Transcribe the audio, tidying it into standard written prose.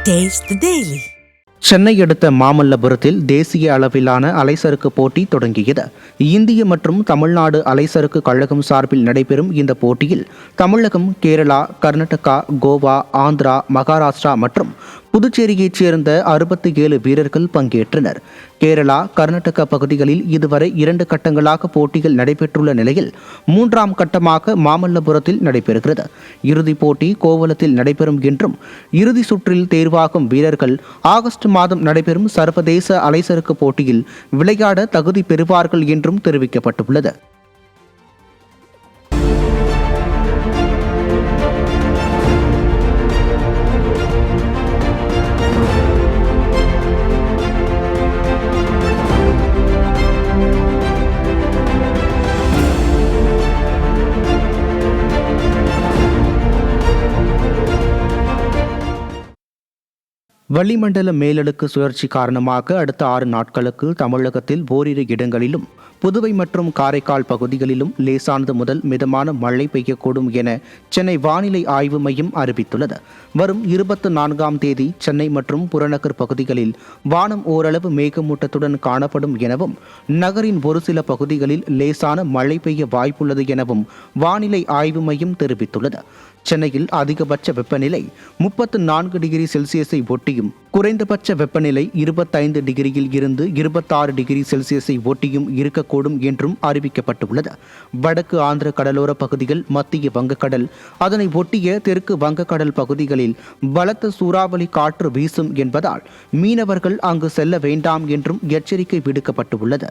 Taste the Daily. Chennai அடுத்த மாமல்லபுரத்தில் தேசிய அளவிலான அலைசறுக்கு போட்டி தொடங்கியது. இந்திய மற்றும் தமிழ்நாடு அலைசறுக்கு கழகம் சார்பில் நடைபெறும் இந்த போட்டியில் தமிழகம், கேரளா, கர்நாடகா, கோவா, ஆந்திரா, மகாராஷ்டிரா மற்றும் புதுச்சேரியைச் சேர்ந்த 67 வீரர்கள் பங்கேற்றனர். கேரளா, கர்நாடகா பகுதிகளில் இதுவரை 2 கட்டங்களாக போட்டிகள் நடைபெற்றுள்ள நிலையில் 3ஆம் கட்டமாக மாமல்லபுரத்தில் நடைபெறுகிறது. இறுதிப் போட்டி கோவளத்தில் நடைபெறும் என்றும் இறுதி சுற்றில் தேர்வாகும் வீரர்கள் ஆகஸ்ட் மாதம் நடைபெறும் சர்வதேச அலைசறுக்கு போட்டியில் விளையாட தகுதி பெறுவார்கள் என்றும் தெரிவிக்கப்பட்டுள்ளது. வளிமண்டல மேலடுக்கு சுழற்சி காரணமாக அடுத்த 6 நாட்களுக்கு தமிழகத்தில் ஓரிரு இடங்களிலும் புதுவை மற்றும் காரைக்கால் பகுதிகளிலும் லேசானது முதல் மிதமான மழை பெய்யக்கூடும் என சென்னை வானிலை ஆய்வு மையம் அறிவித்துள்ளது. வரும் 24ஆம் தேதி சென்னை மற்றும் புறநகர் பகுதிகளில் வானம் ஓரளவு மேகமூட்டத்துடன் காணப்படும் எனவும் நகரின் ஒரு சில பகுதிகளில் லேசான மழை பெய்ய வாய்ப்புள்ளது எனவும் வானிலை ஆய்வு மையம் தெரிவித்துள்ளது. சென்னையில் அதிகபட்ச வெப்பநிலை 34 டிகிரி செல்சியஸை ஒட்டியும் குறைந்தபட்ச வெப்பநிலை 25 டிகிரியில் இருந்து 26 டிகிரி செல்சியஸை ஒட்டியும் இருக்கக்கூடும் என்றும் அறிவிக்கப்பட்டுள்ளது. வடக்கு ஆந்திர கடலோர பகுதிகள், மத்திய வங்கக்கடல், அதனை ஒட்டிய தெற்கு வங்கக்கடல் பகுதிகளில் பலத்த சூறாவளி காற்று வீசும் என்பதால் மீனவர்கள் அங்கு செல்ல வேண்டாம் என்றும் எச்சரிக்கை விடுக்கப்பட்டுள்ளது.